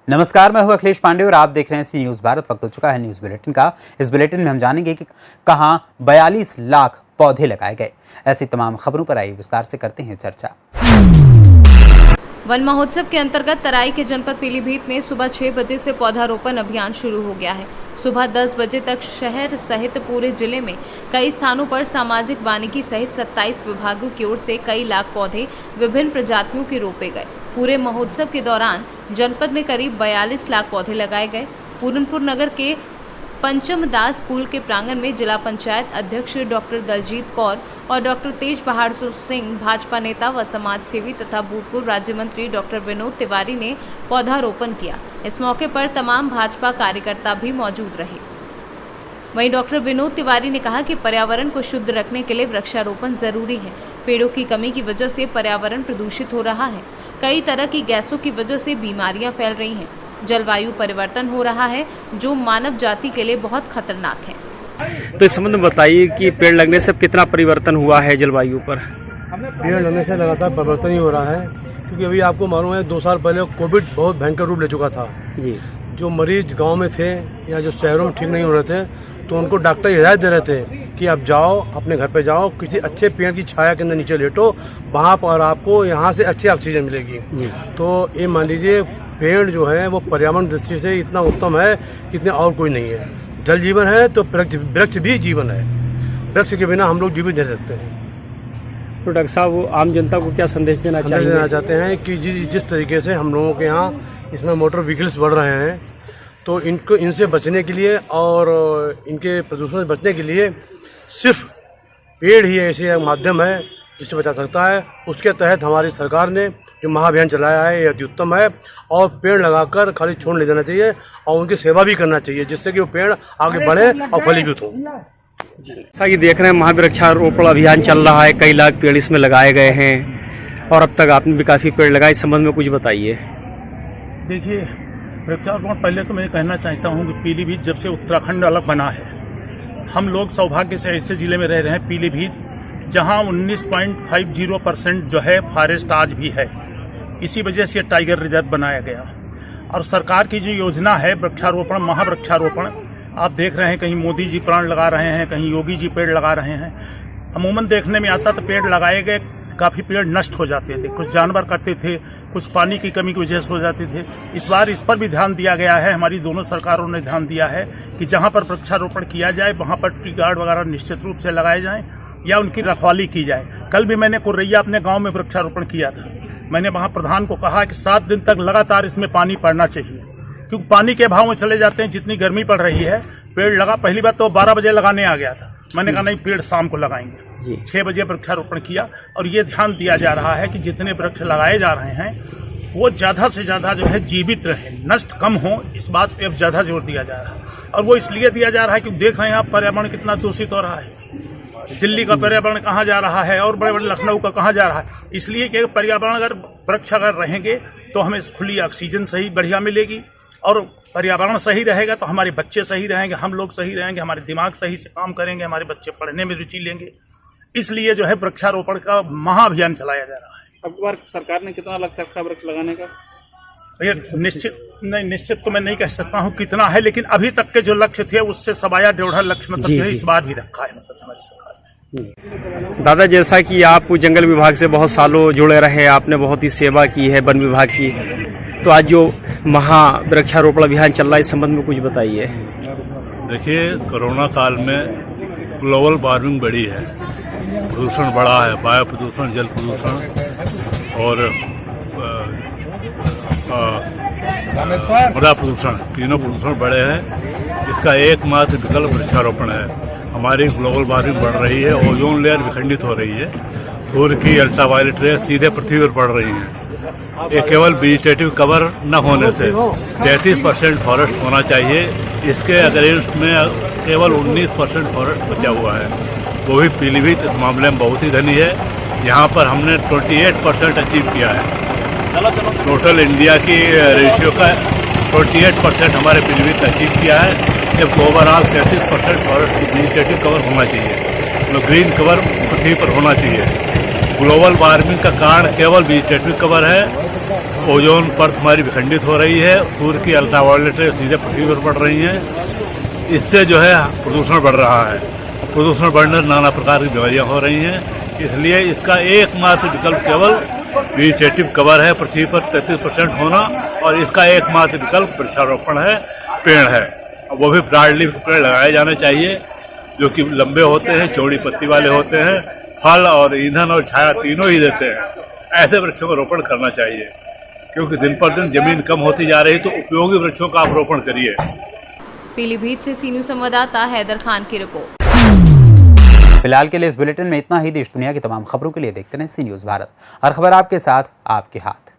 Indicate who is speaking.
Speaker 1: नमस्कार, मैं हूं अखिलेश पांडे और आप देख रहे हैं सी न्यूज भारत। वक्त हो चुका है न्यूज बुलेटिन का। इस बुलेटिन में हम जानेंगे कि कहां 42 लाख पौधे लगाए गए। ऐसी तमाम खबरों पर आइए विस्तार से करते हैं चर्चा।
Speaker 2: वन महोत्सव के अंतर्गत तराई के जनपद पीलीभीत में सुबह 6 बजे से पौधारोपण अभियान शुरू हो गया है। सुबह 10 बजे तक शहर सहित पूरे जिले में कई स्थानों पर सामाजिक वानिकी सहित 27 विभागों की ओर से कई लाख पौधे विभिन्न प्रजातियों के रोपे गए। पूरे महोत्सव के दौरान जनपद में करीब 42 लाख पौधे लगाए गए। पूरनपुर नगर के पंचम दास स्कूल के प्रांगण में जिला पंचायत अध्यक्ष डॉक्टर दलजीत कौर और डॉक्टर तेज बहादुर सिंह, भाजपा नेता व समाज सेवी तथा भूतपूर्व राज्य मंत्री डॉक्टर विनोद तिवारी ने पौधारोपण किया। इस मौके पर तमाम भाजपा कार्यकर्ता भी मौजूद रहे। वहीं डॉक्टर विनोद तिवारी ने कहा कि पर्यावरण को शुद्ध रखने के लिए वृक्षारोपण जरूरी है। पेड़ों की कमी की वजह से पर्यावरण प्रदूषित हो रहा है। कई तरह की गैसों की वजह से बीमारियां फैल रही हैं। जलवायु परिवर्तन हो रहा है जो मानव जाति के लिए बहुत खतरनाक है।
Speaker 3: तो इस संबंध में बताइए कि पेड़ लगने से कितना परिवर्तन हुआ है जलवायु पर।
Speaker 4: पेड़ लगने से लगातार परिवर्तन ही हो रहा है, क्योंकि अभी आपको मालूम है 2 साल पहले कोविड बहुत भयंकर रूप ले चुका था
Speaker 3: जी।
Speaker 4: जो मरीज गांव में थे या जो शहरों में ठीक नहीं हो रहे थे, तो उनको डॉक्टर हिदायत दे रहे थे कि आप जाओ, अपने घर पे जाओ, किसी अच्छे पेड़ की छाया के अंदर नीचे लेटो, वहाँ पर आपको यहाँ से अच्छी ऑक्सीजन मिलेगी। तो ये मान लीजिए पेड़ जो है वो पर्यावरण दृष्टि से इतना उत्तम है कि इतने और कोई नहीं है। जल जीवन है तो वृक्ष भी जीवन है। वृक्ष के बिना हम लोग जीवित रह सकते हैं।
Speaker 3: तो डॉक्टर साहब, वो आम जनता को क्या संदेश देना
Speaker 4: चाहते हैं कि जिस तरीके से हम लोगों के यहाँ इसमें मोटर व्हीकल्स बढ़ रहे हैं, तो इनसे बचने के लिए और इनके प्रदूषण से बचने के लिए सिर्फ पेड़ ही ऐसे माध्यम है जिससे बचा सकता है। उसके तहत हमारी सरकार ने जो महाअभियान चलाया है ये अति उत्तम है, और पेड़ लगाकर खाली छोड़ नहीं देना चाहिए और उनकी सेवा भी करना चाहिए, जिससे कि वो पेड़ आगे बढ़े और फलीभूत हो।
Speaker 3: जैसा कि देख रहे हैं महावृक्षारोपण अभियान चल रहा है, कई लाख पेड़ इसमें लगाए गए हैं और अब तक आपने भी काफ़ी पेड़ लगाए। इस संबंध में कुछ बताइए।
Speaker 5: देखिए, वृक्षारोपण पहले तो मैं कहना चाहता हूँ कि पीलीभीत जब से उत्तराखंड अलग बना है, हम लोग सौभाग्य से ऐसे ज़िले में रह रहे हैं पीलीभीत जहाँ 19.50% जो है फॉरेस्ट आज भी है। इसी वजह से टाइगर रिजर्व बनाया गया। और सरकार की जो योजना है वृक्षारोपण, महावृक्षारोपण, आप देख रहे हैं कहीं मोदी जी प्लांट लगा रहे हैं, कहीं योगी जी पेड़ लगा रहे हैं। अमूमन देखने में आता तो पेड़ लगाए गए, काफ़ी पेड़ नष्ट हो जाते थे, कुछ जानवर करते थे, कुछ पानी की कमी की वजह से हो जाते थे। इस बार इस पर भी ध्यान दिया गया है, हमारी दोनों सरकारों ने ध्यान दिया है कि जहाँ पर वृक्षारोपण किया जाए वहाँ पर ट्री गार्ड वगैरह निश्चित रूप से लगाए जाएँ या उनकी रखवाली की जाए। कल भी मैंने कुर्रैया अपने गाँव में वृक्षारोपण किया था। मैंने वहाँ प्रधान को कहा कि 7 दिन तक लगातार इसमें पानी पड़ना चाहिए, क्योंकि पानी के अभाव में चले जाते हैं। जितनी गर्मी पड़ रही है, पेड़ लगा, पहली बात तो 12 बजे लगाने आ गया था, मैंने कहा नहीं, पेड़ शाम को लगाएंगे। 6 बजे वृक्षारोपण किया और ये ध्यान दिया जा रहा है कि जितने वृक्ष लगाए जा रहे हैं वो ज़्यादा से ज़्यादा जो है जीवित रहे, नष्ट कम हो, इस बात पे अब ज़्यादा जोर दिया जा रहा है। और वो इसलिए दिया जा रहा है क्योंकि देख रहे हैं आप पर्यावरण कितना दूषित हो रहा है। दिल्ली का पर्यावरण कहाँ जा रहा है और बड़े बड़े लखनऊ का कहाँ जा रहा है। इसलिए कि पर्यावरण अगर वृक्ष अगर रहेंगे तो हमें खुली ऑक्सीजन सही बढ़िया मिलेगी, और पर्यावरण सही रहेगा तो हमारे बच्चे सही रहेंगे, हम लोग सही रहेंगे, हमारे दिमाग सही से काम करेंगे, हमारे बच्चे पढ़ने में रुचि लेंगे। इसलिए जो है वृक्षारोपण का महाअभियान चलाया जा रहा है।
Speaker 3: अब बार सरकार ने कितना लक्ष्य रखा वृक्ष लगाने का?
Speaker 5: भैया निश्चित तो मैं नहीं कह सकता हूँ कितना है, लेकिन अभी तक के जो लक्ष्य थे उससे 1.25 लक्ष्य मतलब जो है इस बार भी रखा है मतलब हमारी सरकार ने।
Speaker 3: दादा, जैसा कि आप जंगल विभाग से बहुत सालों जुड़े रहे, आपने बहुत ही सेवा की है वन विभाग की, तो आज जो महावृक्षारोपण अभियान चल रहा है इस संबंध में कुछ बताइए।
Speaker 6: देखिए, कोरोना काल में ग्लोबल वार्मिंग बढ़ी है, प्रदूषण बढ़ा है, वायु प्रदूषण, जल प्रदूषण और मृदा प्रदूषण, तीनों प्रदूषण बढ़े हैं। इसका एकमात्र विकल्प वृक्षारोपण है। हमारी ग्लोबल वार्मिंग बढ़ रही है, ओजोन लेयर विखंडित हो रही है, सूर्य की अल्ट्रावायलेट रे सीधे पृथ्वी पर पड़ रही हैं। ये केवल वेजिटेटिव कवर न होने से 33% फॉरेस्ट होना चाहिए, इसके अगेंस्ट में केवल 19% फॉरेस्ट बचा हुआ है। वो भी पीलीभीत इस मामले में बहुत ही धनी है। यहाँ पर हमने 28% अचीव किया है। टोटल इंडिया की रेशियो का 28% हमारे पीलीभीत ने अचीव किया है। जब ओवरऑल 33% फॉरेस्ट वेजिटेटिव कवर होना चाहिए, तो ग्रीन कवर पृथ्वी पर होना चाहिए। ग्लोबल वार्मिंग का कारण केवल वेजिटेटिव कवर है। ओजोन परत हमारी विखंडित हो रही है, सूर्य की अल्ट्रावायलेट रे सीधे पृथ्वी पर पड़ रही हैं। इससे जो है प्रदूषण बढ़ रहा है। प्रदूषण बढ़ने से नाना प्रकार की बीमारियां हो रही हैं। इसलिए इसका एकमात्र विकल्प केवल वेजिटेटिव कवर है, पृथ्वी पर 33% होना, और इसका एकमात्र विकल्प वृक्षारोपण है, पेड़ है। वो भी ब्रॉड लीफ पेड़ लगाए जाने चाहिए, जो कि लंबे होते हैं, चौड़ी पत्ती वाले होते हैं, फल और ईंधन और छाया तीनों ही देते हैं। ऐसे वृक्षों का रोपण करना चाहिए, क्योंकि दिन पर दिन जमीन कम होती जा रही है, तो उपयोगी वृक्षों का आप रोपण करिए।
Speaker 2: पीलीभीत से सी न्यूज़ संवाददाता हैदर खान की रिपोर्ट।
Speaker 1: फिलहाल के लिए इस बुलेटिन में इतना ही। देश दुनिया की तमाम खबरों के लिए देखते रहें सी न्यूज़ भारत। हर खबर आपके साथ, आपके हाथ।